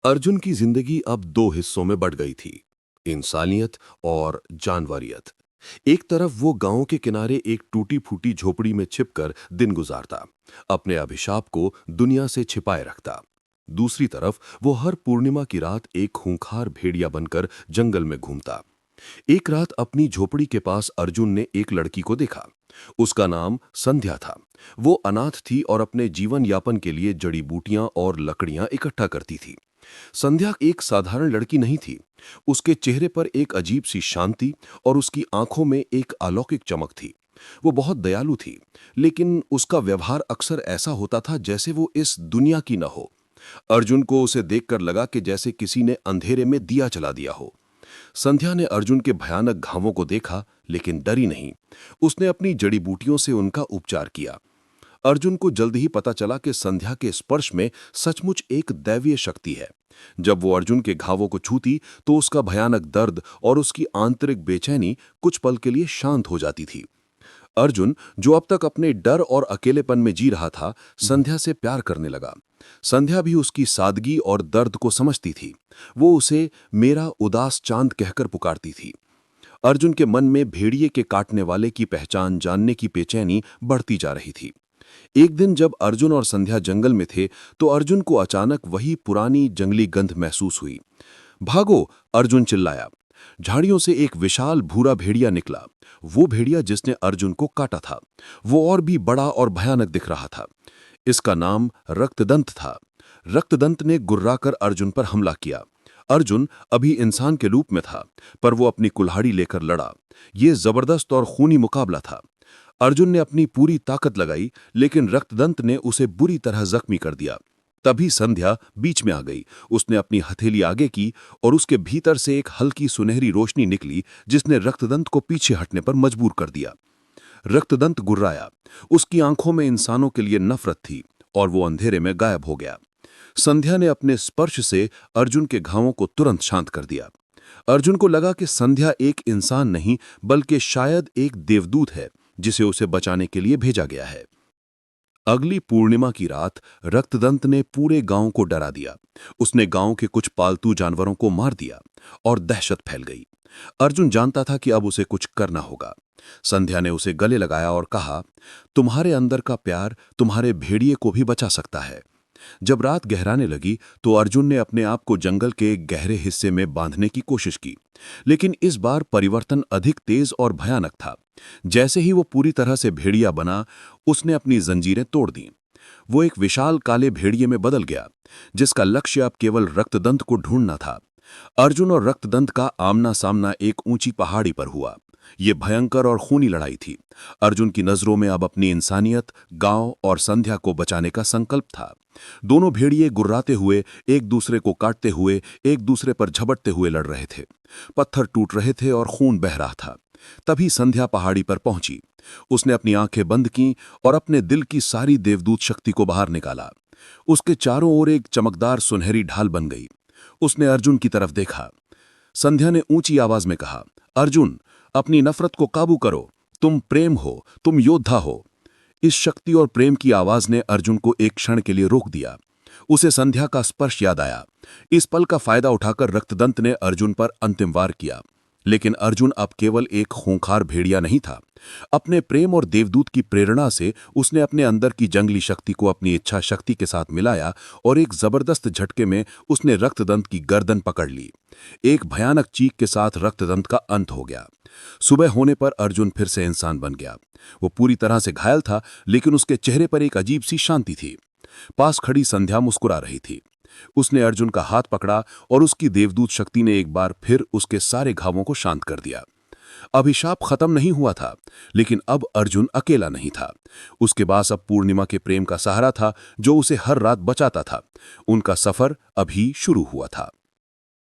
अर्जुन की जिंदगी अब दो हिस्सों में बंट गई थी, इंसानियत और जानवरियत। एक तरफ वो गांव के किनारे एक टूटी फूटी झोपड़ी में छिपकर दिन गुजारता, अपने अभिशाप को दुनिया से छिपाए रखता। दूसरी तरफ वो हर पूर्णिमा की रात एक खूंखार भेड़िया बनकर जंगल में घूमता। एक रात अपनी झोपड़ी के पास अर्जुन ने एक लड़की को देखा। उसका नाम संध्या था। वो अनाथ थी और अपने जीवन यापन के लिए जड़ी बूटियां और लकड़ियां इकट्ठा करती थी। संध्या एक साधारण लड़की नहीं थी। उसके चेहरे पर एक अजीब सी शांति और उसकी आंखों में एक अलौकिक चमक थी। वो बहुत दयालु थी, लेकिन उसका व्यवहार अक्सर ऐसा होता था जैसे वो इस दुनिया की न हो। अर्जुन को उसे देखकर लगा कि जैसे किसी ने अंधेरे में दिया जला दिया हो। संध्या ने अर्जुन के भयानक घावों को देखा, लेकिन डरी नहीं। उसने अपनी जड़ी बूटियों से उनका उपचार किया। अर्जुन को जल्द ही पता चला कि संध्या के स्पर्श में सचमुच एक दैवीय शक्ति है। जब वो अर्जुन के घावों को छूती तो उसका भयानक दर्द और उसकी आंतरिक बेचैनी कुछ पल के लिए शांत हो जाती थी। अर्जुन, जो अब तक अपने डर और अकेलेपन में जी रहा था, संध्या से प्यार करने लगा। संध्या भी उसकी सादगी और दर्द को समझती थी। वो उसे मेरा उदास चांद कहकर पुकारती थी। अर्जुन के मन में भेड़िए के काटने वाले की पहचान जानने की बेचैनी बढ़ती जा रही थी। एक दिन जब अर्जुन और संध्या जंगल में थे, तो अर्जुन को अचानक वही पुरानी जंगली गंध महसूस हुई। भागो! अर्जुन चिल्लाया। झाड़ियों से एक विशाल भूरा भेड़िया निकला। वो भेड़िया जिसने अर्जुन को काटा था, वो और भी बड़ा और भयानक दिख रहा था। इसका नाम रक्तदंत था। रक्तदंत ने गुर्राकर अर्जुन पर हमला किया। अर्जुन अभी इंसान के रूप में था, पर वो अपनी कुल्हाड़ी लेकर लड़ा। ये जबरदस्त और खूनी मुकाबला था। अर्जुन ने अपनी पूरी ताकत लगाई, लेकिन रक्तदंत ने उसे बुरी तरह जख्मी कर दिया। तभी संध्या बीच में आ गई। उसने अपनी हथेली आगे की और उसके भीतर से एक हल्की सुनहरी रोशनी निकली, जिसने रक्तदंत को पीछे हटने पर मजबूर कर दिया। रक्तदंत गुर्राया। उसकी आंखों में इंसानों के लिए नफरत थी और वो अंधेरे में गायब हो गया। संध्या ने अपने स्पर्श से अर्जुन के घावों को तुरंत शांत कर दिया। अर्जुन को लगा कि संध्या एक इंसान नहीं, बल्कि शायद एक देवदूत है, जिसे उसे बचाने के लिए भेजा गया है। अगली पूर्णिमा की रात रक्तदंत ने पूरे गांव को डरा दिया। उसने गांव के कुछ पालतू जानवरों को मार दिया और दहशत फैल गई। अर्जुन जानता था कि अब उसे कुछ करना होगा। संध्या ने उसे गले लगाया और कहा, तुम्हारे अंदर का प्यार तुम्हारे भेड़िए को भी बचा सकता है। जब रात गहराने लगी तो अर्जुन ने अपने आप को जंगल के एक गहरे हिस्से में बांधने की कोशिश की, लेकिन इस बार परिवर्तन अधिक तेज और भयानक था। जैसे ही वो पूरी तरह से भेड़िया बना, उसने अपनी जंजीरें तोड़ दी। वो एक विशाल काले भेड़िए में बदल गया, जिसका लक्ष्य अब केवल रक्तदंत को ढूंढना था। अर्जुन और रक्तदंत का आमना सामना एक ऊंची पहाड़ी पर हुआ। ये भयंकर और खूनी लड़ाई थी। अर्जुन की नजरों में अब अपनी इंसानियत, गांव और संध्या को बचाने का संकल्प था। दोनों भेड़िए गुर्राते हुए, एक दूसरे को काटते हुए, एक दूसरे पर झपटते हुए लड़ रहे थे। पत्थर टूट रहे थे और खून बह रहा था। तभी संध्या पहाड़ी पर पहुंची। उसने अपनी आंखें बंद की और अपने दिल की सारी देवदूत शक्ति को बाहर निकाला। उसके चारों ओर एक चमकदार सुनहरी ढाल बन गई। उसने अर्जुन की तरफ देखा। संध्या ने ऊंची आवाज में कहा, अर्जुन, अपनी नफरत को काबू करो। तुम प्रेम हो, तुम योद्धा हो। इस शक्ति और प्रेम की आवाज ने अर्जुन को एक क्षण के लिए रोक दिया। उसे संध्या का स्पर्श याद आया। इस पल का फायदा उठाकर रक्तदंत ने अर्जुन पर अंतिम वार किया। लेकिन अर्जुन अब केवल एक खूंखार भेड़िया नहीं था। अपने प्रेम और देवदूत की प्रेरणा से उसने अपने अंदर की जंगली शक्ति को अपनी इच्छा शक्ति के साथ मिलाया और एक जबरदस्त झटके में उसने रक्तदंत की गर्दन पकड़ ली। एक भयानक चीख के साथ रक्तदंत का अंत हो गया। सुबह होने पर अर्जुन फिर से इंसान बन गया। वो पूरी तरह से घायल था, लेकिन उसके चेहरे पर एक अजीब सी शांति थी। पास खड़ी संध्या मुस्कुरा रही थी। उसने अर्जुन का हाथ पकड़ा और उसकी देवदूत शक्ति ने एक बार फिर उसके सारे घावों को शांत कर दिया। अभिशाप खत्म नहीं हुआ था, लेकिन अब अर्जुन अकेला नहीं था। उसके पास अब पूर्णिमा के प्रेम का सहारा था, जो उसे हर रात बचाता था। उनका सफर अभी शुरू हुआ था।